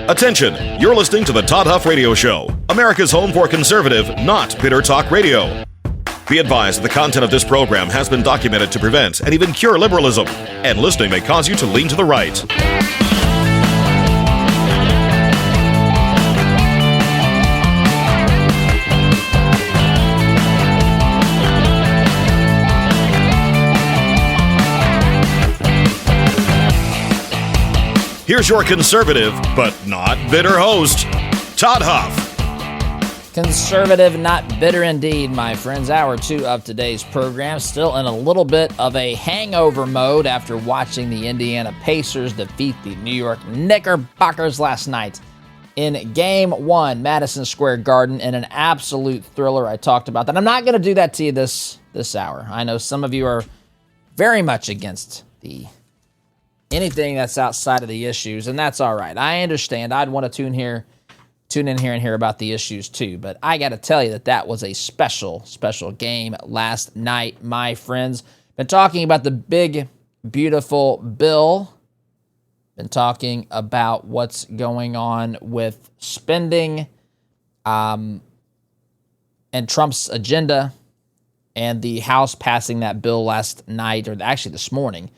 Attention, you're listening to the Todd Huff Radio Show, America's home for conservative, not bitter talk radio. Be advised that the content of this program has been documented to prevent and even cure liberalism, and listening may cause you to lean to the right. Here's your conservative, but not bitter host, Todd Huff. Conservative, not bitter indeed, my friends. Hour 2 of today's program. Still in a little bit of a hangover mode after watching the Indiana Pacers defeat the New York Knickerbockers last night in Game 1, Madison Square Garden, in an absolute thriller. I talked about that. I'm not going to do that to you this hour. I know some of you are very much against anything that's outside of the issues, and that's all right. I understand. I'd want to tune in here and hear about the issues too, but I got to tell you that was a special game last night, my friends. Been talking about the big, beautiful bill. Been talking about what's going on with spending and Trump's agenda and the House passing that bill last night, or actually this morning,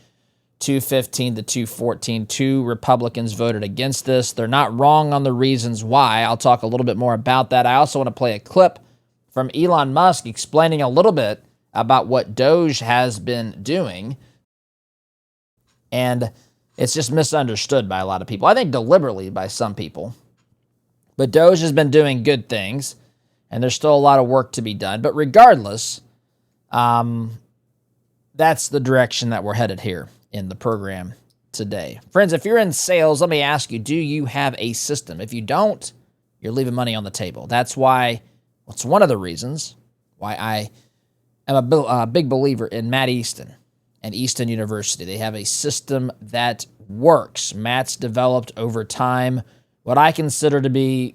215 to 214. 2 Republicans voted against this. They're not wrong on the reasons why. I'll talk a little bit more about that. I also want to play a clip from Elon Musk explaining a little bit about what Doge has been doing. And it's just misunderstood by a lot of people. I think deliberately by some people. But Doge has been doing good things, and there's still a lot of work to be done. But regardless, that's the direction that we're headed here in the program today. Friends, if you're in sales, let me ask you, do you have a system? If you don't, you're leaving money on the table. That's why, it's one of the reasons why I am a big believer in Matt Easton and Easton University. They have a system that works. Matt's developed over time what I consider to be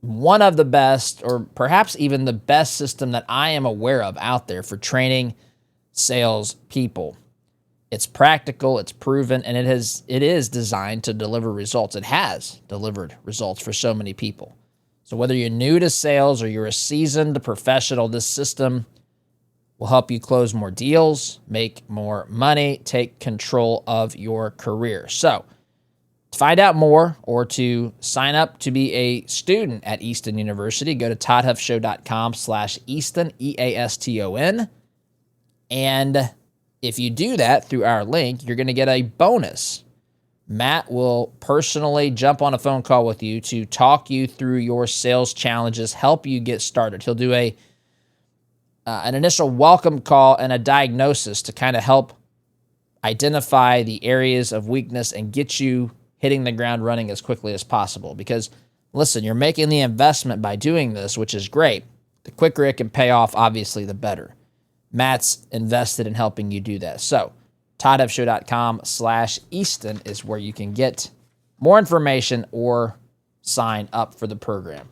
one of the best, or perhaps even the best system that I am aware of out there for training sales people. It's practical, it's proven, and it is designed to deliver results. It has delivered results for so many people. So whether you're new to sales or you're a seasoned professional, this system will help you close more deals, make more money, take control of your career. So to find out more or to sign up to be a student at Easton University, go to toddhuffshow.com/Easton, EASTON, and if you do that through our link, you're going to get a bonus. Matt will personally jump on a phone call with you to talk you through your sales challenges, help you get started. He'll do an initial welcome call and a diagnosis to kind of help identify the areas of weakness and get you hitting the ground running as quickly as possible. Because, listen, you're making the investment by doing this, which is great. The quicker it can pay off, obviously, the better. Matt's invested in helping you do that. So, toddhuffshow.com/Easton is where you can get more information or sign up for the program.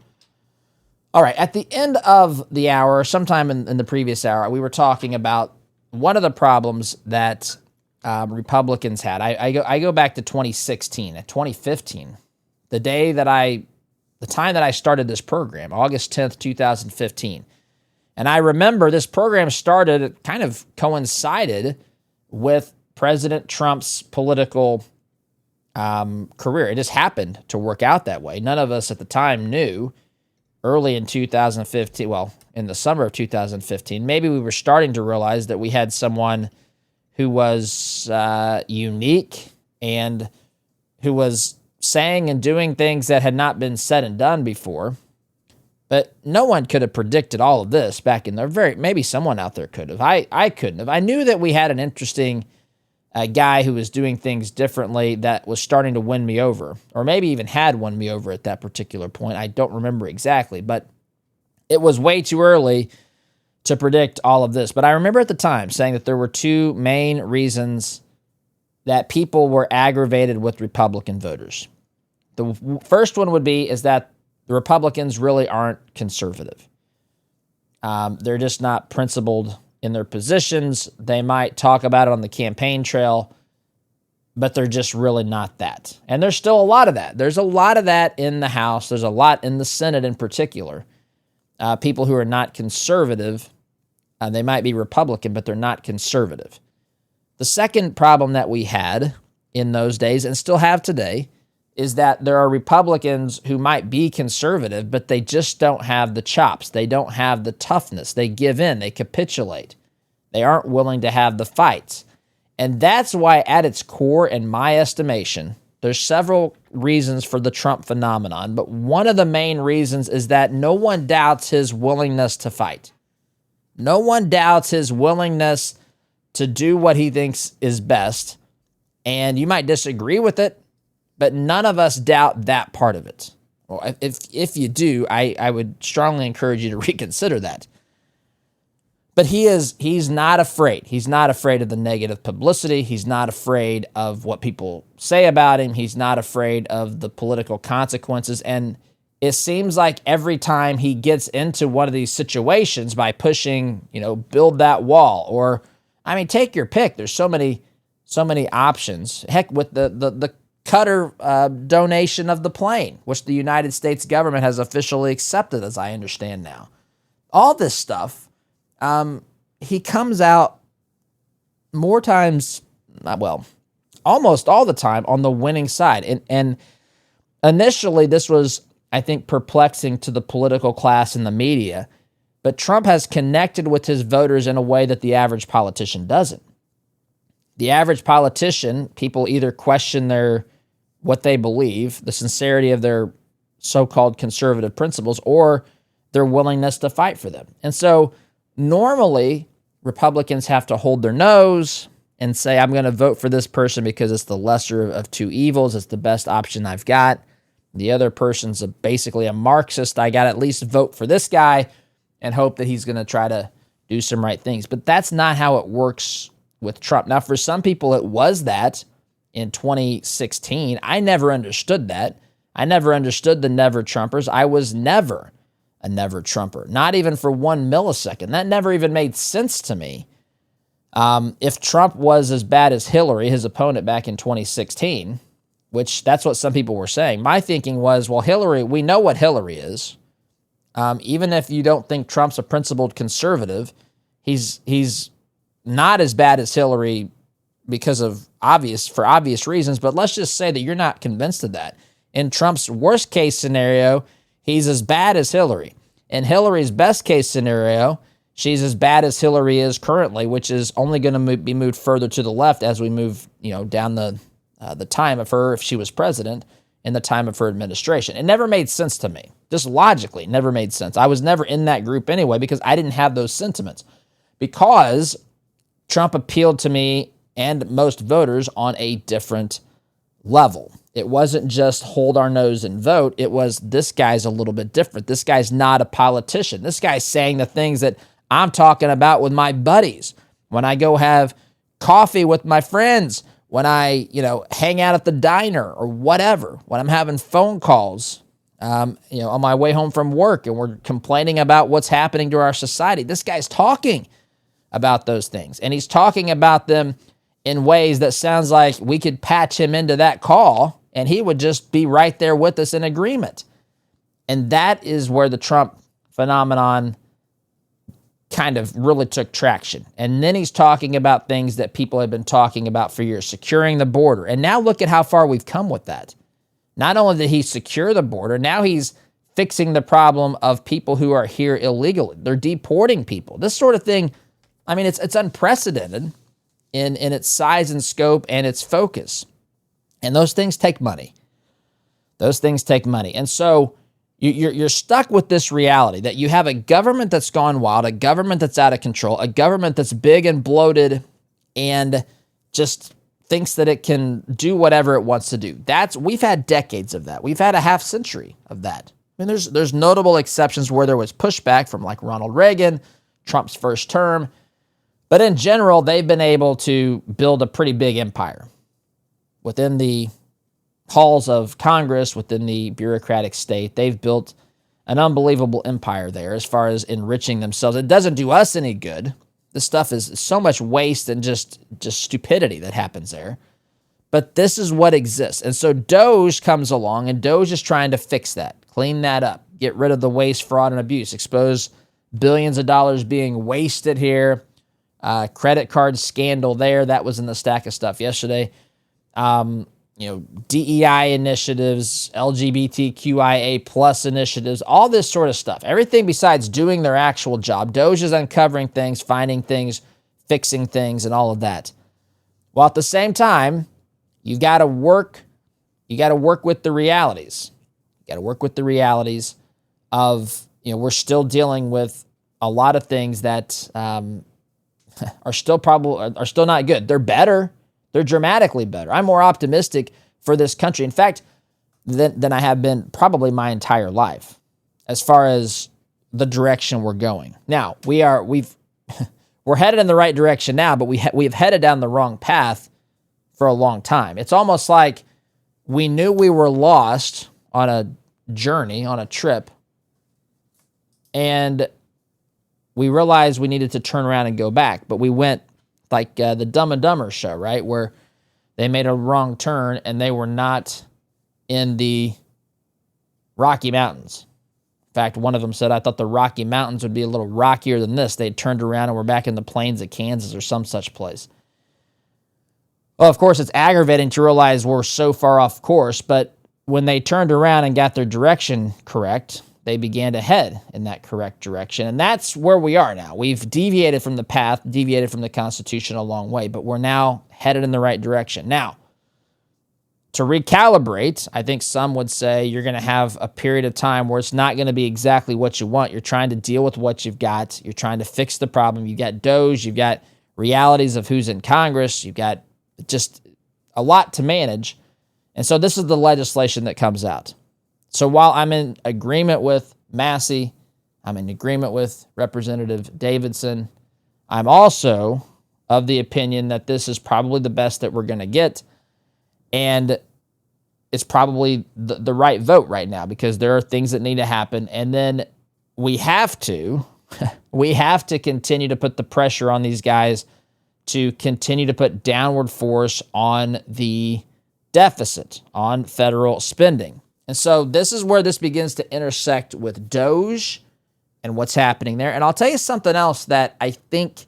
All right, at the end of the hour, sometime in the previous hour, we were talking about one of the problems that Republicans had. I go back to 2016, at 2015, the time that I started this program, August 10th, 2015. And I remember this program started, it kind of coincided with President Trump's political career. It just happened to work out that way. None of us at the time knew. Early in 2015, well, in the summer of 2015, maybe we were starting to realize that we had someone who was unique and who was saying and doing things that had not been said and done before. But no one could have predicted all of this back in there. Maybe someone out there could have. I couldn't have. I knew that we had an interesting guy who was doing things differently that was starting to win me over, or maybe even had won me over at that particular point. I don't remember exactly, but it was way too early to predict all of this. But I remember at the time saying that there were 2 main reasons that people were aggravated with Republican voters. The first one is that the Republicans really aren't conservative. They're just not principled in their positions. They might talk about it on the campaign trail, but they're just really not that. And there's still a lot of that. There's a lot of that in the House. There's a lot in the Senate in particular. People who are not conservative, they might be Republican, but they're not conservative. The second problem that we had in those days and still have today is that there are Republicans who might be conservative, but they just don't have the chops. They don't have the toughness. They give in. They capitulate. They aren't willing to have the fights. And that's why, at its core, in my estimation, there's several reasons for the Trump phenomenon, but one of the main reasons is that no one doubts his willingness to fight. No one doubts his willingness to do what he thinks is best. And you might disagree with it, but none of us doubt that part of it. Well, if you do, I would strongly encourage you to reconsider that. But he's not afraid. He's not afraid of the negative publicity. He's not afraid of what people say about him. He's not afraid of the political consequences. And it seems like every time he gets into one of these situations by pushing, build that wall, or, take your pick. There's so many options. Heck, with the Qatar donation of the plane, which the United States government has officially accepted, as I understand now. All this stuff. He comes out more times, almost all the time on the winning side. And initially, this was, I think, perplexing to the political class and the media. But Trump has connected with his voters in a way that the average politician doesn't. The average politician, people either question what they believe, the sincerity of their so-called conservative principles, or their willingness to fight for them. And so normally, Republicans have to hold their nose and say, I'm going to vote for this person because it's the lesser of two evils. It's the best option I've got. The other person's basically a Marxist. I got to at least vote for this guy and hope that he's going to try to do some right things. But that's not how it works with Trump. Now, for some people, it was that in 2016. I never understood that. I never understood the never Trumpers. I was never a never Trumper, not even for 1 millisecond. That never even made sense to me. If Trump was as bad as Hillary, his opponent back in 2016, which that's what some people were saying, my thinking was, well, Hillary, we know what Hillary is. Even if you don't think Trump's a principled conservative, he's not as bad as Hillary for obvious reasons, but let's just say that you're not convinced of that. In Trump's worst case scenario, he's as bad as Hillary. In Hillary's best case scenario, she's as bad as Hillary is currently, which is only going to be moved further to the left as we move, down the time of her, if she was president, in the time of her administration. It never made sense to me. Just logically, never made sense. I was never in that group anyway because I didn't have those sentiments. Because Trump appealed to me and most voters on a different level. It wasn't just hold our nose and vote. It was, this guy's a little bit different. This guy's not a politician. This guy's saying the things that I'm talking about with my buddies. When I go have coffee with my friends, when I, hang out at the diner or whatever, when I'm having phone calls, on my way home from work and we're complaining about what's happening to our society. This guy's talking about those things, and he's talking about them in ways that sounds like we could patch him into that call and he would just be right there with us in agreement. And that is where the Trump phenomenon kind of really took traction. And then he's talking about things that people have been talking about for years, securing the border. And now look at how far we've come with that. Not only did he secure the border, now he's fixing the problem of people who are here illegally. They're deporting people. This sort of thing, it's unprecedented in its size and scope and its focus. And those things take money. And so you're stuck with this reality that you have a government that's gone wild, a government that's out of control, a government that's big and bloated and just thinks that it can do whatever it wants to do. We've had decades of that. We've had a half century of that. There's notable exceptions where there was pushback from like Ronald Reagan, Trump's first term. But in general, they've been able to build a pretty big empire within the halls of Congress, within the bureaucratic state. They've built an unbelievable empire there as far as enriching themselves. It doesn't do us any good. This stuff is so much waste and just stupidity that happens there. But this is what exists. And so Doge comes along, and Doge is trying to fix that, clean that up, get rid of the waste, fraud, and abuse, expose billions of dollars being wasted here, credit card scandal there. That was in the stack of stuff yesterday. DEI initiatives, LGBTQIA plus initiatives, all this sort of stuff. Everything besides doing their actual job. Doge is uncovering things, finding things, fixing things, and all of that. While at the same time, you got to work with the realities. You got to work with the realities of, we're still dealing with a lot of things that are still not good. They're better. They're dramatically better. I'm more optimistic for this country, in fact, than I have been probably my entire life, as far as the direction we're going. Now, we're headed in the right direction now, but we've headed down the wrong path for a long time. It's almost like we knew we were lost on a journey, on a trip, and we realized we needed to turn around and go back, but we went like the Dumb and Dumber show, right? Where they made a wrong turn and they were not in the Rocky Mountains. In fact, one of them said, I thought the Rocky Mountains would be a little rockier than this. They turned around and were back in the plains of Kansas or some such place. Well, of course, it's aggravating to realize we're so far off course, but when they turned around and got their direction correct, they began to head in that correct direction. And that's where we are now. We've deviated from the path, deviated from the Constitution a long way, but we're now headed in the right direction. Now, to recalibrate, I think some would say you're going to have a period of time where it's not going to be exactly what you want. You're trying to deal with what you've got. You're trying to fix the problem. You've got Doge. You've got realities of who's in Congress. You've got just a lot to manage. And so this is the legislation that comes out. So while I'm in agreement with Massey, I'm in agreement with Representative Davidson, I'm also of the opinion that this is probably the best that we're going to get. And it's probably the right vote right now because there are things that need to happen. And then we have to continue to put the pressure on these guys to continue to put downward force on the deficit, on federal spending. And so this is where this begins to intersect with Doge and what's happening there. And I'll tell you something else that I think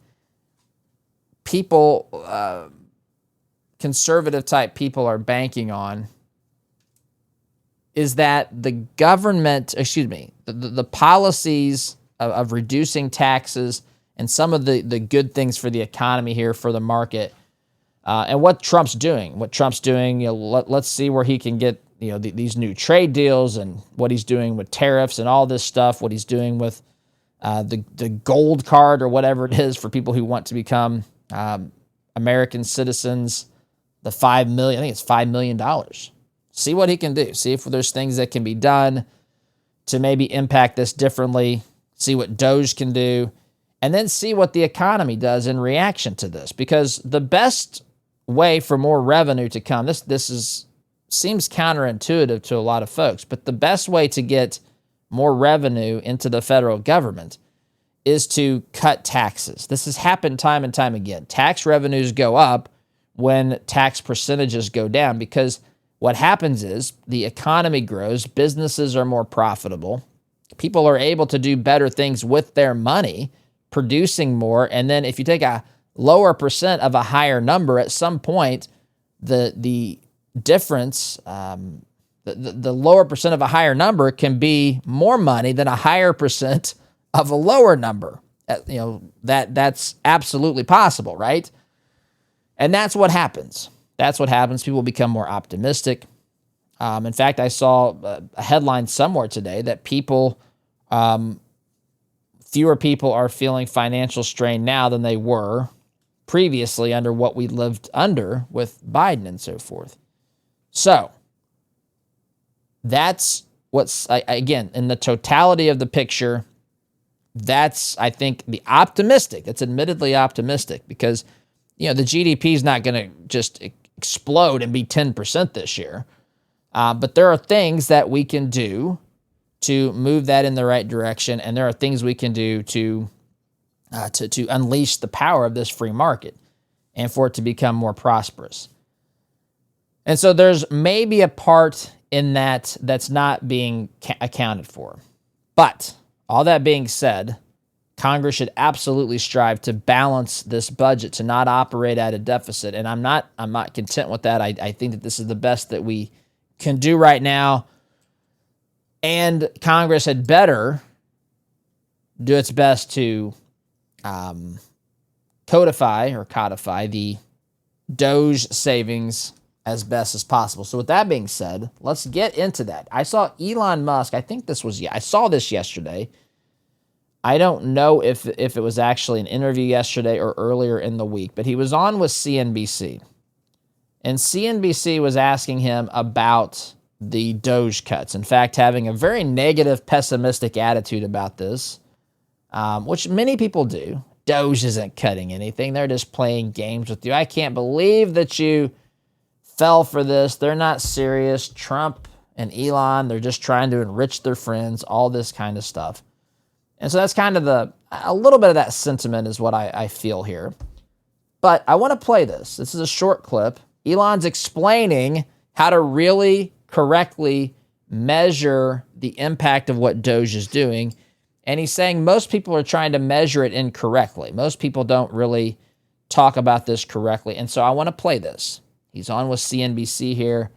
people, conservative type people are banking on is that the government, the policies of reducing taxes and some of the good things for the economy here, for the market, and what Trump's doing, let's see where he can get, these new trade deals and what he's doing with tariffs and all this stuff, what he's doing with the gold card or whatever it is for people who want to become American citizens, the $5 million, I think it's $5 million. See what he can do. See if there's things that can be done to maybe impact this differently. See what Doge can do. And then see what the economy does in reaction to this. Because the best way for more revenue to come, seems counterintuitive to a lot of folks, but the best way to get more revenue into the federal government is to cut taxes. This has happened time and time again. Tax revenues go up when tax percentages go down because what happens is the economy grows, businesses are more profitable, people are able to do better things with their money, producing more, and then if you take a lower percent of a higher number, at some point, the difference, the lower percent of a higher number can be more money than a higher percent of a lower number. That's absolutely possible, right? And that's what happens. People become more optimistic. In fact, I saw a headline somewhere today that fewer people are feeling financial strain now than they were previously under what we lived under with Biden and so forth. So that's what's, again, in the totality of the picture, that's, I think, the optimistic. That's admittedly optimistic because, the GDP is not going to just explode and be 10% this year. But there are things that we can do to move that in the right direction, and there are things we can do to unleash the power of this free market and for it to become more prosperous. And so there's maybe a part in that that's not being accounted for. But all that being said, Congress should absolutely strive to balance this budget, to not operate at a deficit. And I'm not content with that. I think that this is the best that we can do right now. And Congress had better do its best to codify the Doge savings as best as possible. So with that being said, let's get into that. I saw Elon Musk, I saw this yesterday. I don't know if it was actually an interview yesterday or earlier in the week, but he was on with CNBC. And CNBC was asking him about the Doge cuts. In fact, having a very negative, pessimistic attitude about this, which many people do. Doge isn't cutting anything. They're just playing games with you. I can't believe that you fell for this. They're not serious. Trump and Elon, they're just trying to enrich their friends, all this kind of stuff. And so that's kind of a little bit of that sentiment is what I feel here. But I want to play this. This is a short clip. Elon's explaining how to really correctly measure the impact of what Doge is doing. And he's saying most people are trying to measure it incorrectly. Most people don't really talk about this correctly. And so I want to play this. He's on with CNBC here.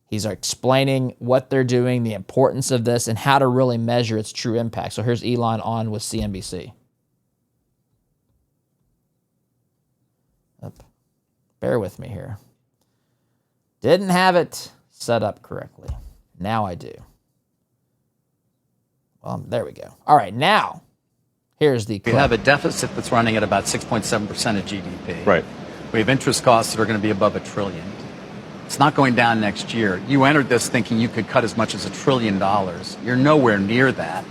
He's explaining what they're doing, the importance of this, and how to really measure its true impact. So here's Elon on with CNBC. Bear with me here. Didn't have it set up correctly. Now I do. Well, there we go. All right, now, here's the clip. We have a deficit that's running at about 6.7% of GDP. Right. We have interest costs that are going to be above $1 trillion. It's not going down next year. You entered this thinking you could cut as much as $1 trillion. You're nowhere near that.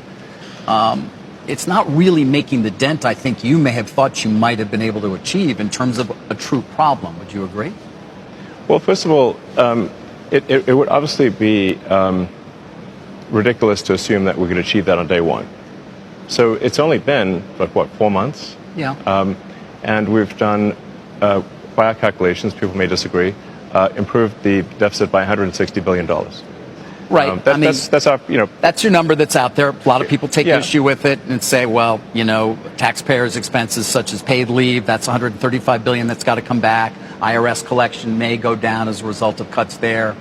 It's not really making the dent I think you may have thought you might have been able to achieve in terms of a true problem. Would you agree? Well, first of all, it would obviously be ridiculous to assume that we could achieve that on day one. So it's only been, 4 months? Yeah. And we've done, by our calculations, people may disagree, improved the deficit by $160 billion. Right. That's our, That's your number that's out there. A lot of people take issue with it and say, well, taxpayers' expenses such as paid leave, that's $135 billion that's got to come back. IRS collection may go down as a result of cuts there.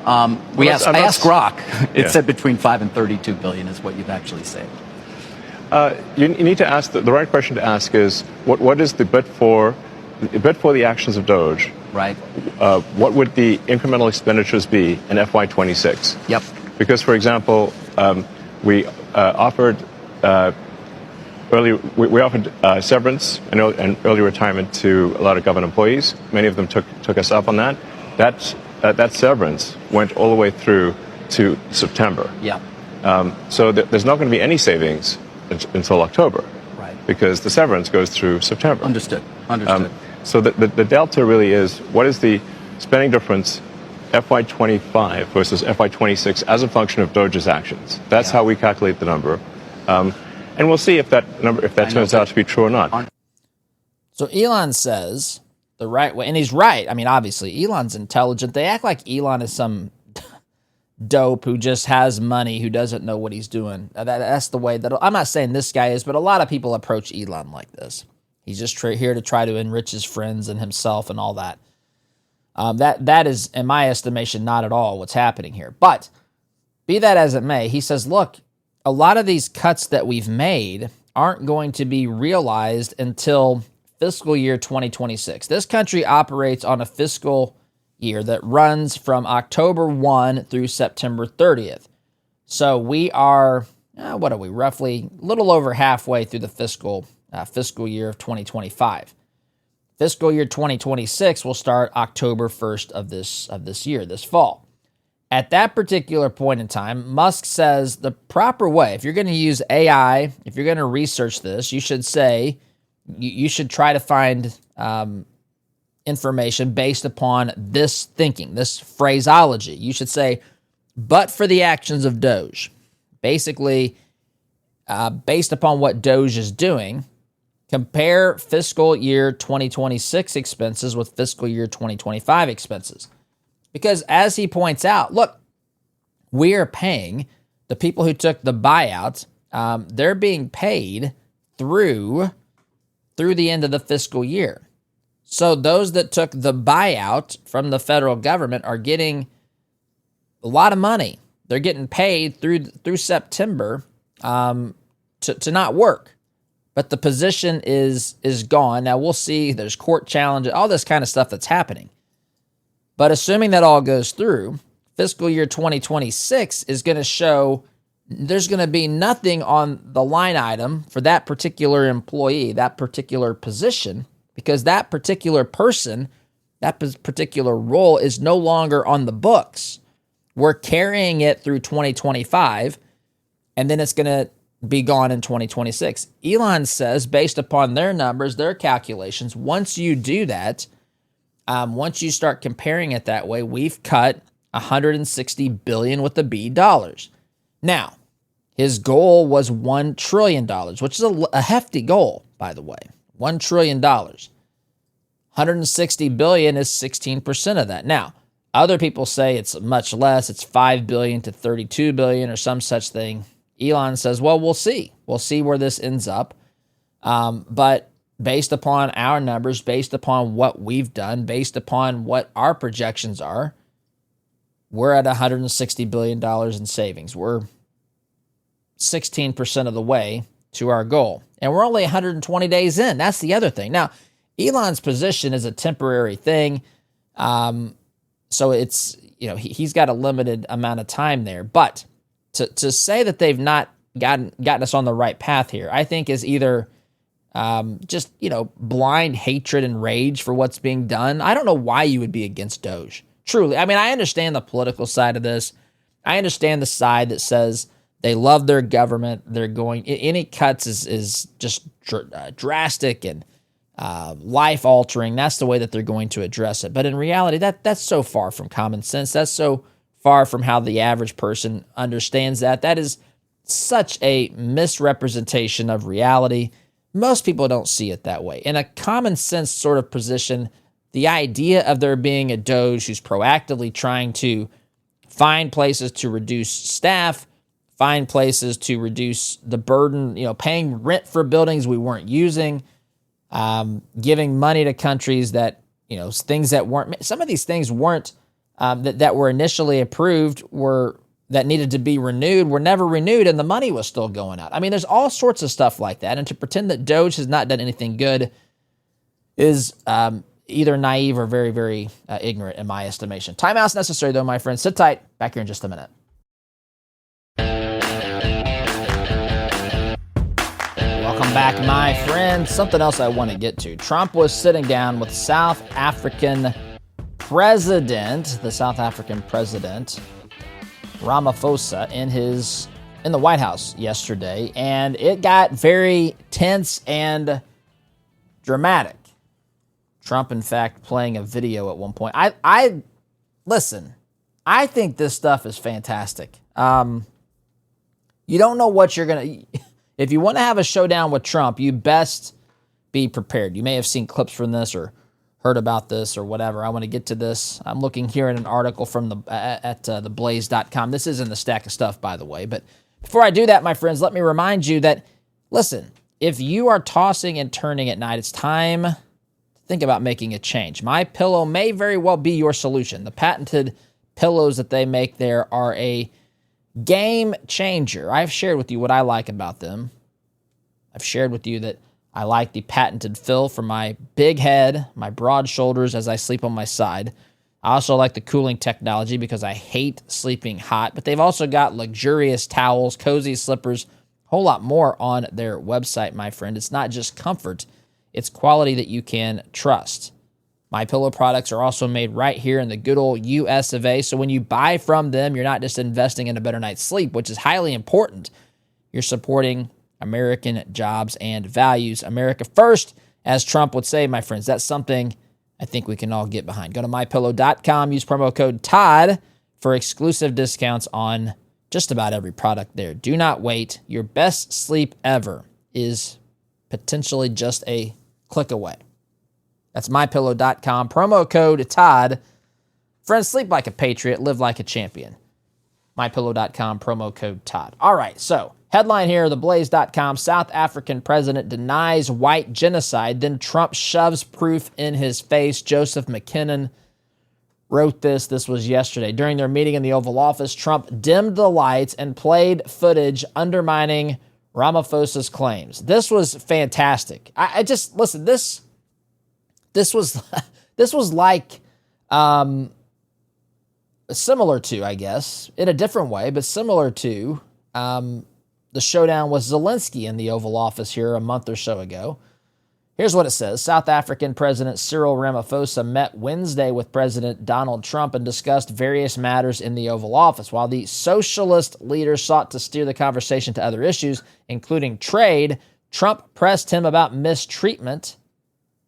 I asked Grok. It said between 5 and 32 billion is what you've actually saved. You need to ask, the right question to ask is, what is the bid for the actions of Doge? Right. What would the incremental expenditures be in FY26? Yep. Because, for example, we offered severance and early retirement to a lot of government employees. Many of them took us up on that. That severance went all the way through to September. Yeah. So there's not going to be any savings until October. Right. Because the severance goes through September. Understood. So the delta really is, what is the spending difference FY25 versus FY26 as a function of Doge's actions? That's how we calculate the number. And we'll see if that turns out to be true or not. So Elon says the right way, and he's right. I mean, obviously, Elon's intelligent. They act like Elon is some dope who just has money, who doesn't know what he's doing. That's the way that, I'm not saying this guy is, but a lot of people approach Elon like this. He's just here to try to enrich his friends and himself and all that. That is, in my estimation, not at all what's happening here. But be that as it may, he says, look, a lot of these cuts that we've made aren't going to be realized until fiscal year 2026. This country operates on a fiscal year that runs from October 1 through September 30th. So we are, roughly a little over halfway through the fiscal year of 2025. Fiscal year 2026 will start October 1st of this year, this fall. At that particular point in time, Musk says the proper way, if you're going to use AI, if you're going to research this, you should try to find information based upon this thinking, this phraseology. You should say, but for the actions of Doge. Basically, based upon what Doge is doing, compare fiscal year 2026 expenses with fiscal year 2025 expenses. Because as he points out, look, we are paying the people who took the buyout. They're being paid through the end of the fiscal year. So those that took the buyout from the federal government are getting a lot of money. They're getting paid through September to not work. But the position is gone. Now we'll see. There's court challenges, all this kind of stuff that's happening. But assuming that all goes through, fiscal year 2026 is going to show there's going to be nothing on the line item for that particular employee, that particular position, because that particular person, that particular role is no longer on the books. We're carrying it through 2025, and then it's going to be gone in 2026. Elon says, based upon their numbers, their calculations, once you do that, once you start comparing it that way, we've cut $160 billion with the B dollars. Now, his goal was $1 trillion, which is a hefty goal, by the way. $1 trillion. $160 billion is 16% of that. Now, other people say it's much less. It's $5 billion to $32 billion or some such thing. Elon says, well, we'll see. We'll see where this ends up. But based upon our numbers, based upon what we've done, based upon what our projections are, we're at $160 billion in savings. We're 16% of the way to our goal. And we're only 120 days in. That's the other thing. Now, Elon's position is a temporary thing. So it's, he's got a limited amount of time there. But to say that they've not gotten us on the right path here, I think is either just, blind hatred and rage for what's being done. I don't know why you would be against Doge. Truly. I mean, I understand the political side of this. I understand the side that says they love their government. They're going, any cuts is just drastic and life-altering. That's the way that they're going to address it. But in reality, that's so far from common sense. That's so far from how the average person understands that. That is such a misrepresentation of reality. Most people don't see it that way. In a common sense sort of position, the idea of there being a Doge who's proactively trying to find places to reduce staff, find places to reduce the burden, paying rent for buildings we weren't using, giving money to countries that, things that weren't, some of these things weren't, that were initially approved that needed to be renewed were never renewed, and the money was still going out. I mean, there's all sorts of stuff like that. And to pretend that Doge has not done anything good is either naive or very, very ignorant in my estimation. Timeout's necessary, though, my friends. Sit tight. Back here in just a minute. Welcome back, my friends. Something else I want to get to. Trump was sitting down with the South African President Ramaphosa in the White House yesterday, and it got very tense and dramatic. Trump, in fact, playing a video at one point. I listen, I think this stuff is fantastic. You don't know what you're going to... If you want to have a showdown with Trump, you best be prepared. You may have seen clips from this or heard about this or whatever. I want to get to this. I'm looking here at an article from theblaze.com. This is in the stack of stuff, by the way. But before I do that, my friends, let me remind you that, listen, if you are tossing and turning at night, it's time to think about making a change. My Pillow may very well be your solution. The patented pillows that they make there are a game changer. I've shared with you what I like about them. I've shared with you that I like the patented fill for my big head, my broad shoulders as I sleep on my side. I also like the cooling technology because I hate sleeping hot, but they've also got luxurious towels, cozy slippers, a whole lot more on their website, my friend. It's not just comfort, it's quality that you can trust. My Pillow products are also made right here in the good old US of A. So when you buy from them, you're not just investing in a better night's sleep, which is highly important. You're supporting American jobs and values. America first, as Trump would say, my friends. That's something I think we can all get behind. Go to mypillow.com, use promo code TODD for exclusive discounts on just about every product there. Do not wait. Your best sleep ever is potentially just a click away. That's mypillow.com. Promo code TODD Friends, sleep like a patriot, live like a champion. MyPillow.com, promo code Todd. All right, so headline here, theblaze.com, South African president denies white genocide, then Trump shoves proof in his face. Joseph McKinnon wrote this. This was yesterday. During their meeting in the Oval Office, Trump dimmed the lights and played footage undermining Ramaphosa's claims. This was fantastic. I just, listen, this was like, similar to, I guess, in a different way, but similar to the showdown with Zelensky in the Oval Office here a month or so ago. Here's what it says. South African President Cyril Ramaphosa met Wednesday with President Donald Trump and discussed various matters in the Oval Office. While the socialist leader sought to steer the conversation to other issues, including trade, Trump pressed him about mistreatment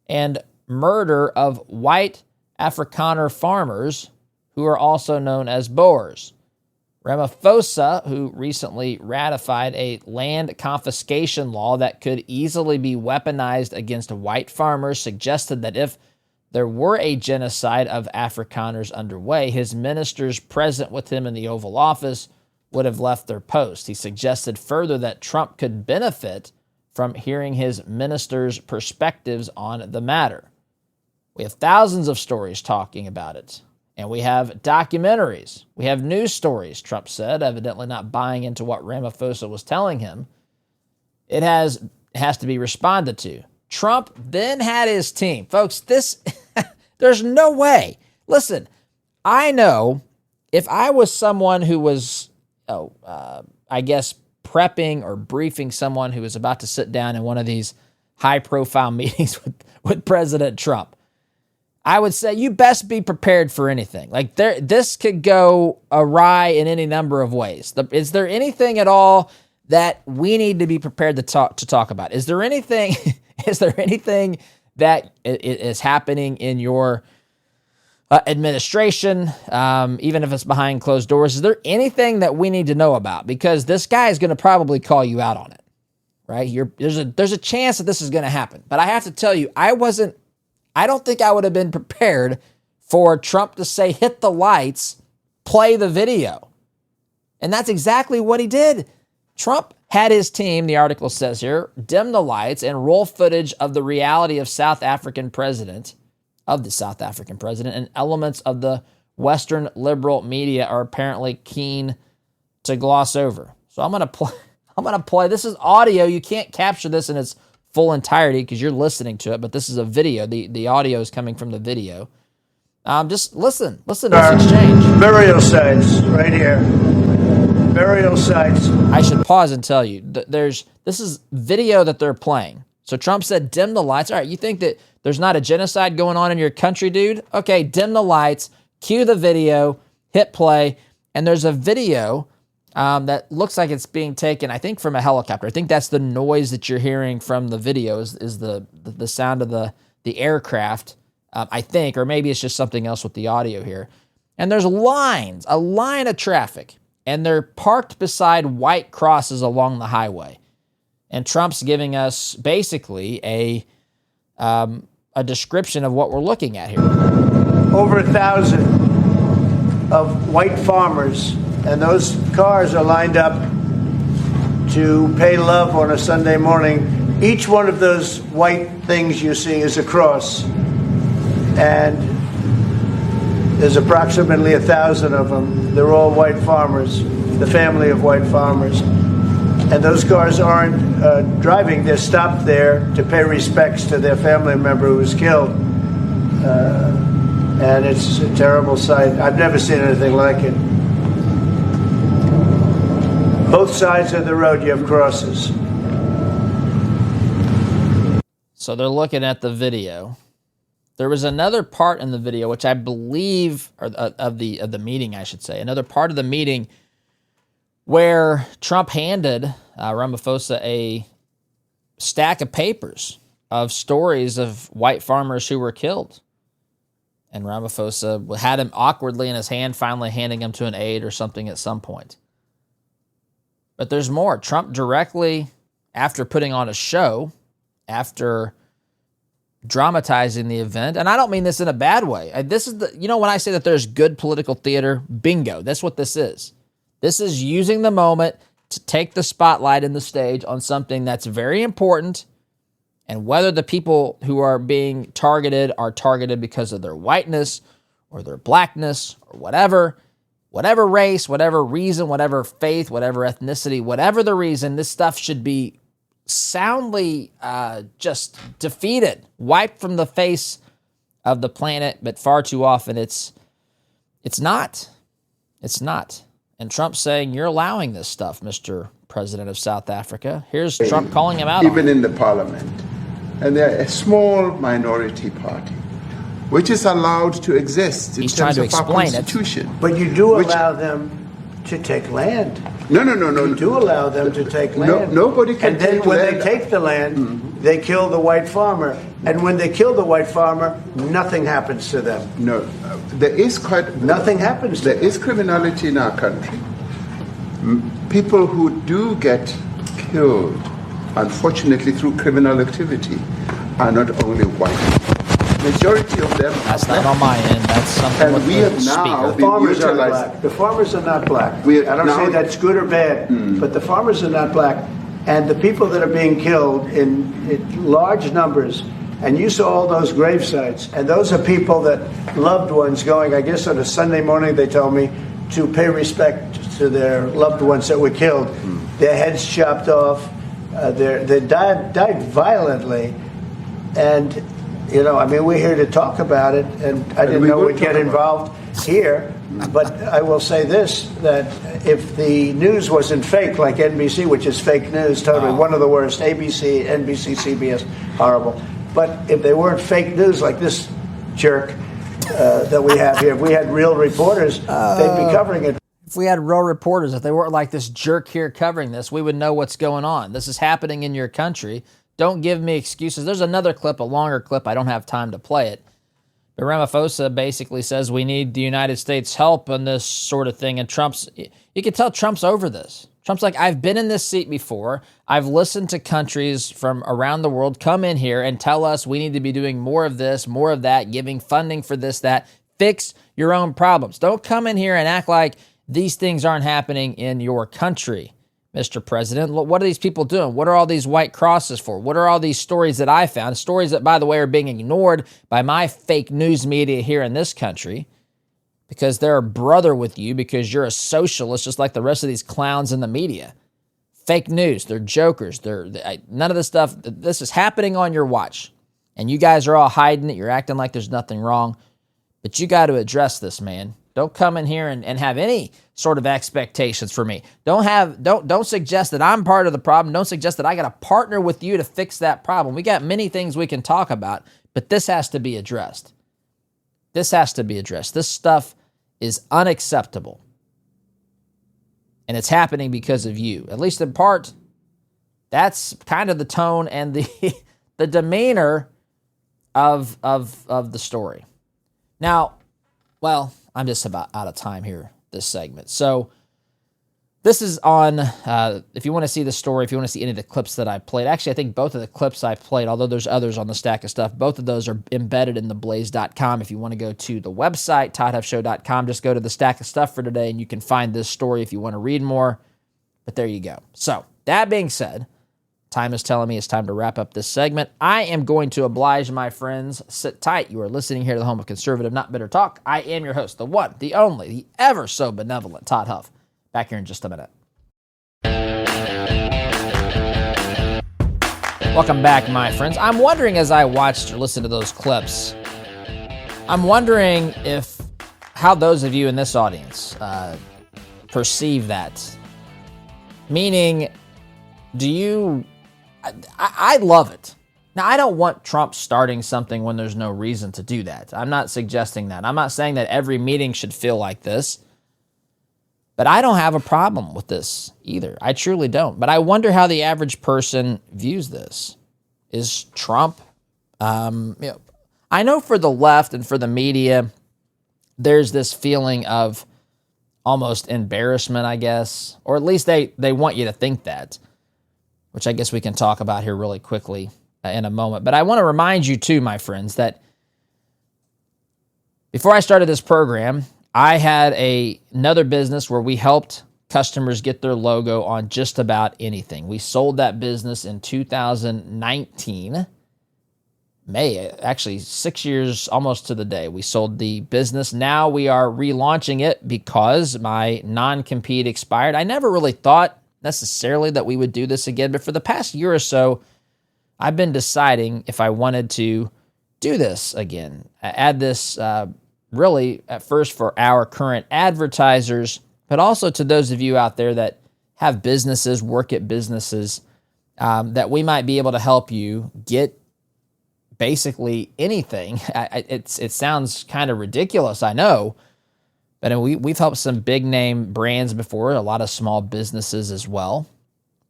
and murder of white Afrikaner farmers who are also known as Boers. Ramaphosa, who recently ratified a land confiscation law that could easily be weaponized against white farmers, suggested that if there were a genocide of Afrikaners underway, his ministers present with him in the Oval Office would have left their post. He suggested further that Trump could benefit from hearing his ministers' perspectives on the matter. We have thousands of stories talking about it. And we have documentaries. We have news stories, Trump said, evidently not buying into what Ramaphosa was telling him. It has to be responded to. Trump then had his team. Folks, there's no way. Listen, I know if I was someone who was, I guess, prepping or briefing someone who was about to sit down in one of these high-profile meetings with President Trump, I would say you best be prepared for anything. Like this could go awry in any number of ways. Is there anything at all that we need to be prepared to talk about? Is there anything? Is there anything that is happening in your administration, even if it's behind closed doors? Is there anything that we need to know about? Because this guy is going to probably call you out on it, right? There's a chance that this is going to happen. But I have to tell you, I don't think I would have been prepared for Trump to say, hit the lights, play the video. And that's exactly what he did. Trump had his team, the article says here, dim the lights and roll footage of the reality of the South African president, and elements of the Western liberal media are apparently keen to gloss over. So I'm going to play. This is audio. You can't capture this in its full entirety because you're listening to it, but this is a video. The audio is coming from the video. Just listen to this exchange. Burial sites right here. Burial sites. I should pause and tell you, this is video that they're playing. So Trump said, dim the lights. All right, you think that there's not a genocide going on in your country, dude? Okay, dim the lights, cue the video, hit play, and there's a video that looks like it's being taken, I think, from a helicopter. I think that's the noise that you're hearing from the video is the sound of the aircraft, I think, or maybe it's just something else with the audio here. And there's a line of traffic, and they're parked beside white crosses along the highway. And Trump's giving us basically a description of what we're looking at here. Over 1,000 of white farmers. And those cars are lined up to pay love on a Sunday morning. Each one of those white things you see is a cross. And there's approximately 1,000 of them. They're all white farmers, the family of white farmers. And those cars aren't driving. They're stopped there to pay respects to their family member who was killed. And it's a terrible sight. I've never seen anything like it. Both sides of the road, you have crosses. So they're looking at the video. There was another part in the video, which I believe, or of the meeting, I should say, another part of the meeting where Trump handed Ramaphosa a stack of papers of stories of white farmers who were killed. And Ramaphosa had him awkwardly in his hand, finally handing him to an aide or something at some point. But there's more. Trump directly, after putting on a show, after dramatizing the event. And I don't mean this in a bad way. This is when I say that there's good political theater, bingo, that's what this is. This is using the moment to take the spotlight and the stage on something that's very important. And whether the people who are being targeted are targeted because of their whiteness or their blackness or whatever race, whatever reason, whatever faith, whatever ethnicity, whatever the reason, this stuff should be soundly just defeated, wiped from the face of the planet. But far too often it's not. It's not. And Trump's saying, you're allowing this stuff, Mr. President of South Africa. Here's Trump calling him out even on it. in the parliament. And they're a small minority party, which is allowed to exist in He's trying terms to of our explain it. Constitution. But you do allow them to take land. No. You do allow them to take land. Nobody can And then take when land. they take the land, they kill the white farmer. And when they kill the white farmer, nothing happens to them. No, there is Nothing happens to There them. is criminality in our country. People who do get killed, unfortunately through criminal activity, are not only white. Majority of them That's are not on my end. That's something And with we the have now speaker. been Farmers are utilized. black. The farmers are not black. We- I don't now- say that's good or bad, but the farmers are not black. And the people that are being killed in large numbers, and you saw all those grave sites, and those are people that loved ones going, I guess on a Sunday morning, they told me, to pay respect to their loved ones that were killed. Their heads chopped off. They died violently. And, we're here to talk about it, and I didn't we know will we'd get talk about involved here. But I will say this, that if the news wasn't fake, like NBC, which is fake news, totally one of the worst, ABC, NBC, CBS, horrible. But if they weren't fake news like this jerk that we have here, if we had real reporters, they'd be covering it. If we had real reporters, if they weren't like this jerk here covering this, we would know what's going on. This is happening in your country. Don't give me excuses. There's another clip, a longer clip. I don't have time to play it. But Ramaphosa basically says we need the United States' help on this sort of thing. And you can tell Trump's over this. Trump's like, I've been in this seat before. I've listened to countries from around the world come in here and tell us we need to be doing more of this, more of that, giving funding for this, that. Fix your own problems. Don't come in here and act like these things aren't happening in your country, Mr. President. What are these people doing? What are all these white crosses for? What are all these stories that I found? Stories that, by the way, are being ignored by my fake news media here in this country because they're a brother with you because you're a socialist just like the rest of these clowns in the media. Fake news. They're jokers. None of this stuff. This is happening on your watch. And you guys are all hiding it. You're acting like there's nothing wrong. But you got to address this, man. Don't come in here and have any sort of expectations for me. Don't suggest that I'm part of the problem. Don't suggest that I got to partner with you to fix that problem. We got many things we can talk about, but this has to be addressed. This has to be addressed. This stuff is unacceptable. And it's happening because of you. At least in part, that's kind of the tone and the demeanor of the story. Now, well, I'm just about out of time here, this segment. So this is on, if you want to see the story, if you want to see any of the clips that I played, actually, I think both of the clips I played, although there's others on the stack of stuff, both of those are embedded in theblaze.com. If you want to go to the website, toddhuffshow.com, just go to the stack of stuff for today, and you can find this story if you want to read more. But there you go. So that being said, time is telling me it's time to wrap up this segment. I am going to oblige my friends. Sit tight. You are listening here to the home of conservative, not bitter talk. I am your host, the one, the only, the ever so benevolent Todd Huff. Back here in just a minute. Welcome back, my friends. I'm wondering as I watched or listened to those clips, I'm wondering how those of you in this audience perceive that. Meaning, do you... I love it. Now, I don't want Trump starting something when there's no reason to do that. I'm not suggesting that. I'm not saying that every meeting should feel like this. But I don't have a problem with this either. I truly don't. But I wonder how the average person views this. Is Trump... I know for the left and for the media, there's this feeling of almost embarrassment, I guess. Or at least they want you to think that. Which I guess we can talk about here really quickly. in a moment. But I want to remind you too, my friends, that before I started this program, I had another business where we helped customers get their logo on just about anything. We sold that business in 2019, May, actually 6 years almost to the day. We sold the business. Now we are relaunching it because my non-compete expired. I never really thought necessarily that we would do this again, but for the past year or so, I've been deciding if I wanted to do this again. Add this really at first for our current advertisers, but also to those of you out there that have businesses, work at businesses, that we might be able to help you get basically anything. It sounds kind of ridiculous, I know, but we've helped some big name brands before, a lot of small businesses as well.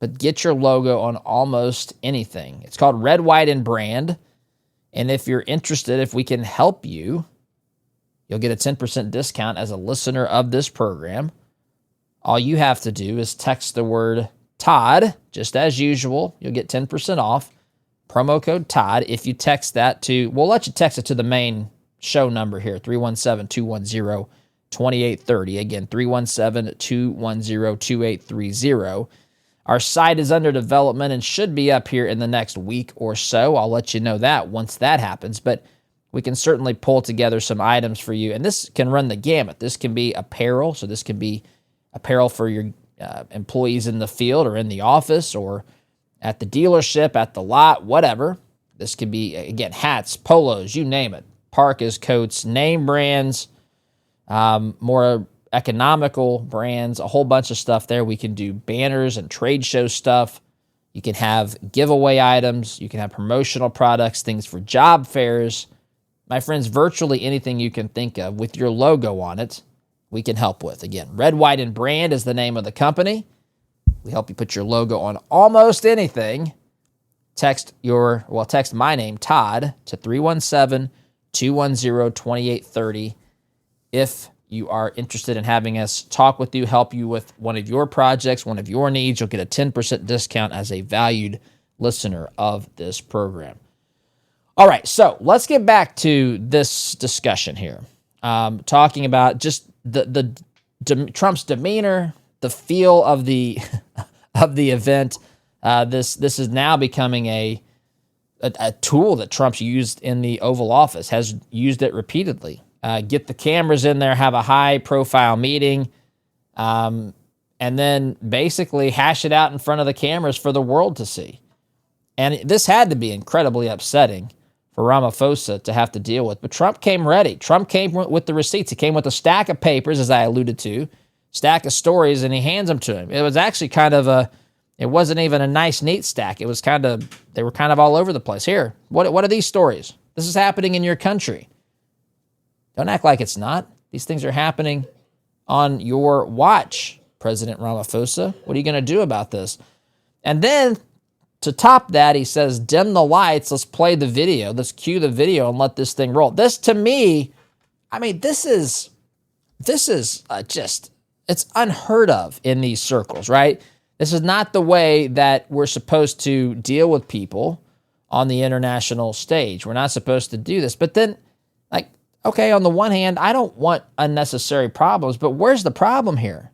But get your logo on almost anything. It's called Red, White, and Brand. And if you're interested, if we can help you, you'll get a 10% discount as a listener of this program. All you have to do is text the word Todd, just as usual. You'll get 10% off. Promo code Todd. If you text that we'll let you text it to the main show number here, 317-210-2830. Again, 317-210-2830. Our site is under development and should be up here in the next week or so. I'll let you know that once that happens, but we can certainly pull together some items for you. And this can run the gamut. This can be apparel, so this can be apparel for your employees in the field or in the office or at the dealership, at the lot, whatever. This could be, again, hats, polos, you name it. Parkas, coats, name brands, more economical brands, a whole bunch of stuff there. We can do banners and trade show stuff. You can have giveaway items. You can have promotional products, things for job fairs. My friends, virtually anything you can think of with your logo on it, we can help with. Again, Red, White, and Brand is the name of the company. We help you put your logo on almost anything. Text my name, Todd, to 317-210-2830 if you are interested in having us talk with you, help you with one of your projects, one of your needs. You'll get a 10% discount as a valued listener of this program. All right, so let's get back to this discussion here, talking about just the Trump's demeanor, the feel of the of the event. This is now becoming a tool that Trump's used in the Oval Office, has used it repeatedly. Get the cameras in there, have a high-profile meeting, and then basically hash it out in front of the cameras for the world to see. And this had to be incredibly upsetting for Ramaphosa to have to deal with. But Trump came ready. Trump came with the receipts. He came with a stack of papers, as I alluded to, stack of stories, and he hands them to him. It was actually it wasn't even a nice, neat stack. It was they were kind of all over the place. Here, what are these stories? This is happening in your country. Don't act like it's not. These things are happening on your watch, President Ramaphosa. What are you going to do about this? And then, to top that, he says, dim the lights, let's play the video, let's cue the video and let this thing roll. This, to me, this is just, it's unheard of in these circles, right? This is not the way that we're supposed to deal with people on the international stage. We're not supposed to do this. But then, okay, on the one hand, I don't want unnecessary problems, but where's the problem here?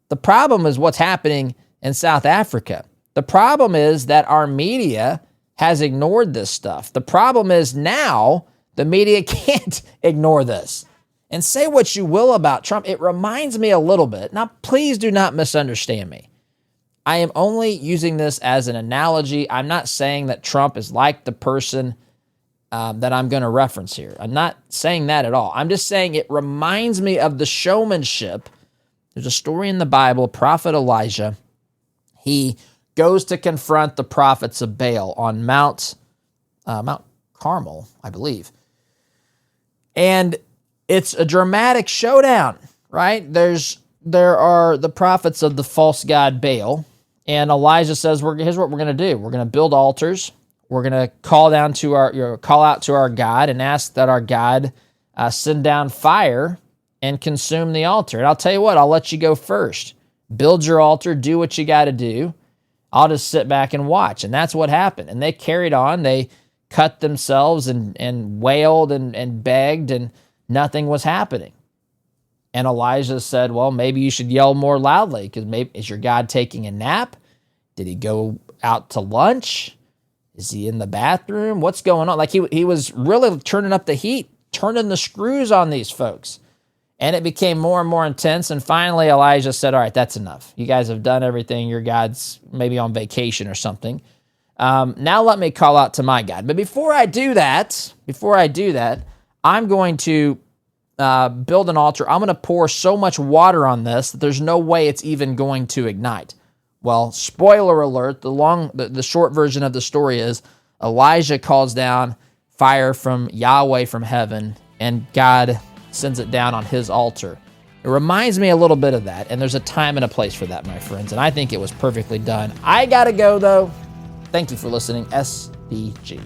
The problem is what's happening in South Africa. The problem is that our media has ignored this stuff. The problem is now the media can't ignore this. And say what you will about Trump, it reminds me a little bit. Now, please do not misunderstand me. I am only using this as an analogy. I'm not saying that Trump is like the person that I'm going to reference here. I'm not saying that at all. I'm just saying it reminds me of the showmanship. There's a story in the Bible, Prophet Elijah. He goes to confront the prophets of Baal on Mount Carmel, I believe. And it's a dramatic showdown, right? There are the prophets of the false god Baal, and Elijah says, here's what we're going to do. We're going to build altars. We're going to call out to our God and ask that our God send down fire and consume the altar. And I'll tell you what, I'll let you go first. Build your altar, do what you got to do. I'll just sit back and watch. And that's what happened. And they carried on. They cut themselves and wailed and begged, and nothing was happening. And Elijah said, well, maybe you should yell more loudly, because maybe, is your God taking a nap? Did he go out to lunch? Is he in the bathroom? What's going on? Like he was really turning up the heat, turning the screws on these folks. And it became more and more intense. And finally, Elijah said, all right, that's enough. You guys have done everything. Your God's maybe on vacation or something. Now let me call out to my God. But before I do that, I'm going to build an altar. I'm going to pour so much water on this that there's no way it's even going to ignite. Well, spoiler alert, the short version of the story is Elijah calls down fire from Yahweh from heaven, and God sends it down on his altar. It reminds me a little bit of that, and there's a time and a place for that, my friends, and I think it was perfectly done. I got to go, though. Thank you for listening. SDG.